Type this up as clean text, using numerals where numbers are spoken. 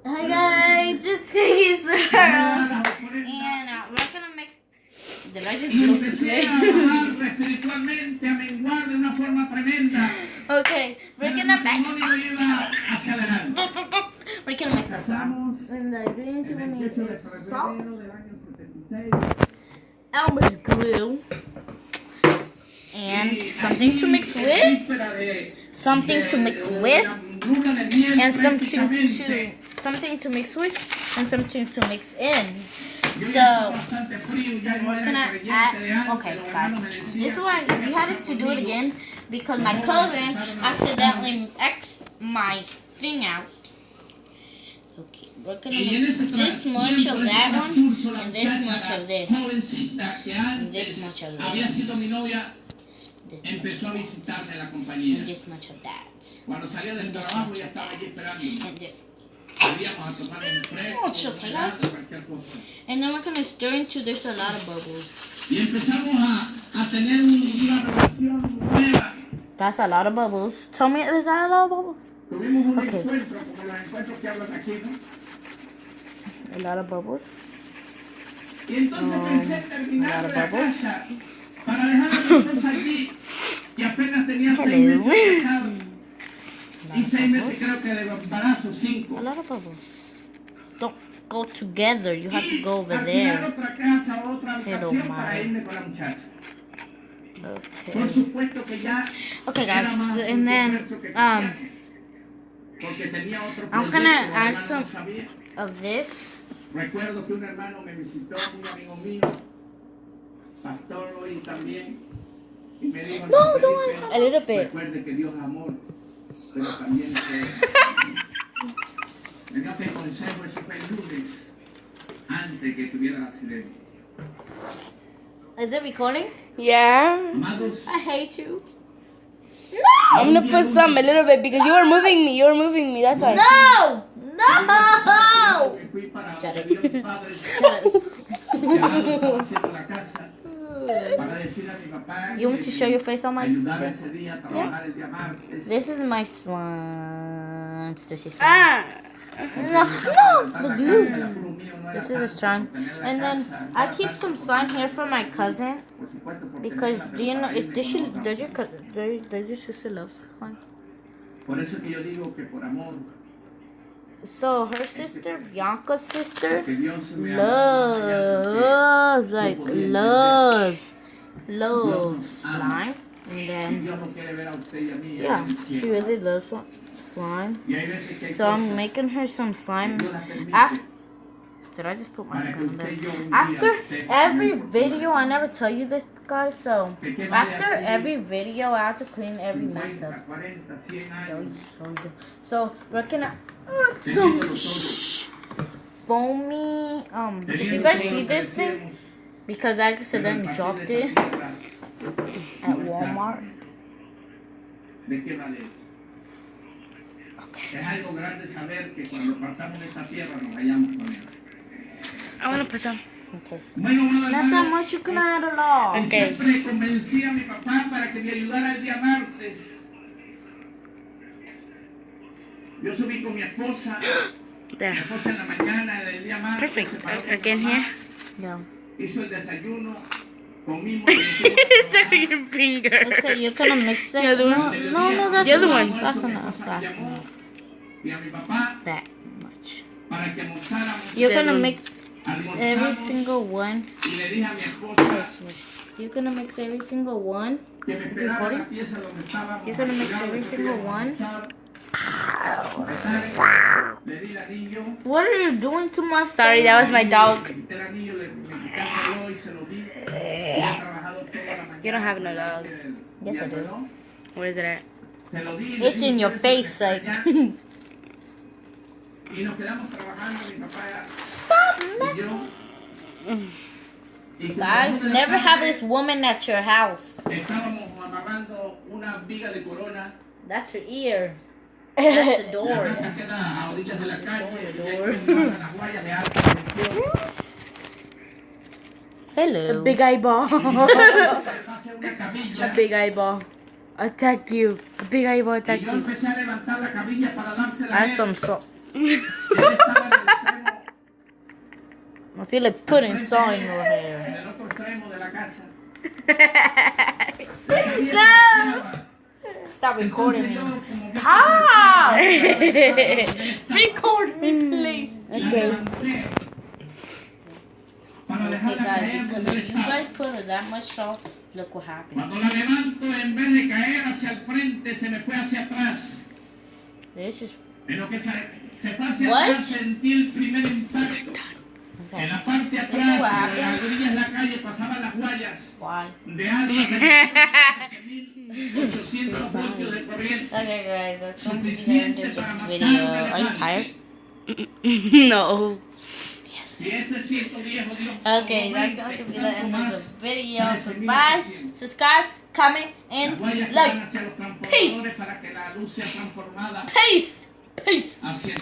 Hi guys, it's Piggy Swirls, and we're gonna make the legend espiritualmente a menguar de una forma tremenda. Okay, we're gonna make some Casamos and the ingredients you're gonna need el 18 de is febrero salt, del año 76. Elmer's glue, and something to mix with, and something to mix with, and mix in. So we're gonna add. Okay, guys, this is why we had to do it again because my cousin accidentally X'd my thing out. Okay, we're gonna make this much of that one, and this much of this, and this much of this. Empezó a visitarme la compañía. And this much of that. Cuando salía del trabajo ya estaba allí esperando. And this. Salíamos a tomar un fresco, Okay, guys. cualquier cosa. And then we're gonna stir into this a lot of bubbles. Y empezamos a tener una relación nueva. That's a lot of bubbles. Tell me, is that a lot of bubbles? Tuvimos un Okay. encuentro, como los encuentros que hablan aquí, ¿no? A lot of bubbles. Y entonces pensé en terminar a lot of la bubbles. casa para dejar a mi esposa allí, que apenas tenía 6 Hello. meses de casado. Y 6 meses creo que de embarazo, 5. A lot of bubbles. Don't go together. You have to go over Alquilar there. otra casa, otra Pero habitación mal. para irme con la muchacha. Por Okay. supuesto que ya Okay, era guys. más And then, esfuerzo que viaje, porque tenía otro I'm proyecto, gonna mi add hermano some no sabía. of this. Recuerdo que un hermano me visitó, un amigo mío, pastor hoy también, y me dijo, No, Felipe, a little bit. recuerde que Dios es amor, pero también me dio este consejo, eso fue el lunes, antes que tuviera el accidente. Is it recording? Yeah. Amados, I hate you. I'm gonna put some a little bit because you were moving me. You were moving me. That's why. No! No! me fui para Shut donde up. vio mi padre, que estaba haciendo la casa, para decir a mi papá You want to show your face on my... ayudar ese día a trabajar el día martes. This is my slime. This is Ah. no, the glue. This is a slime. And then I keep some slime here for my cousin because do you know? Does your sister love slime? Por eso que yo digo que por amor, So her sister, Bianca's sister, que Dios me ama, loves slime. And y then Dios no quiere ver a usted y a mí yeah, en el she cielo. really loves slime. Y hay veces que hay So I'm cosas making her some slime. que Dios las permite After did I just put my para que skin on usted there? y yo un día After estemos every juntos. video, I never tell you this, guys. So Que qué vale after aquí every video, I have to clean every mess 50, up. 40, 100 años. So we're gonna Teniendo some nosotros, foamy. If you teniendo guys todo see lo que this thing, decíamos, because I pero accidentally el dropped partir de it esta tierra, at Walmart. ¿de qué vale? Es algo grande saber que cuando partamos de esta tierra nos hallamos con él. I wanna put some. Okay. Bueno, amado Not that hermano, much. You can add a lot. y Okay. siempre convencí a mi papá para que me ayudara el día martes. Yo subí con mi esposa, mi There. esposa en la mañana del día martes. Perfect. se paró con mi Again mamá, here. Yeah. hizo el desayuno, comimos. y nos fuimos a It's stuck trabajar. in your finger. Okay, you're gonna mix it. The other No, one? no, that's The other enough. one. That's Mi enough. esposa me That's llamó, enough. y a mi papá That much. para que almorzáramos. You're gonna Then mix every Almorzamos single one. y le dije a mi esposa You're gonna mix every single one. que me esperara en la pieza donde estábamos. You're gonna mix Llegamos, every que single íbamos a one. almorzar. Le di el anillo. What are you doing to my Sorry, that was my dog. Le quité el anillo, le quité el reloj y se lo di. Había trabajado toda la mañana. You don't have no dog. Yes, I do. reloj. Where is it at? Se lo di, le It's di, in your "Ese face, que está like. allá". Y nos quedamos trabajando, mi papá Stop y messing. yo. Y como Guys, una de la never have tarde, this woman at your house. estábamos amarrando una viga de corona. That's her ear. That's the La door. casa queda a orillas de la calle. the Y ahí door. pasan las guayas de alta tensión. Hello. Big eyeball. Pase una cabilla. A big eyeball. Attack you. A big eyeball Y attack yo you. empecé a levantar la cabilla para dársela a Add él. some salt. Él estaba en el extremo, I feel like putting frente, salt in your en hair. el otro extremo de la casa. Stop recording me. Stop! Record me, please. Okay. Para Okay, dejarla guys, caer because donde if you estaba. guys put that much salt, look what happens. Cuando la levanto, en vez de caer hacia el frente, se me fue hacia atrás. This is En lo que se fue hacia What? atrás, sentí el primer impacto. En la parte de This is what atrás, en happens. las orillas de la calle, pasaban las guayas why. de alta tensión, 13.800 voltios de corriente. Okay, guys, that's going to be the end of the video. Are you tired? No. Si este es 110 o Dios, Okay, that's going to be the end of the video. So bye, subscribe, comment, las and guayas que van like. hacia los transformadores Peace. para que la luz sea transformada Peace. Peace. hacia el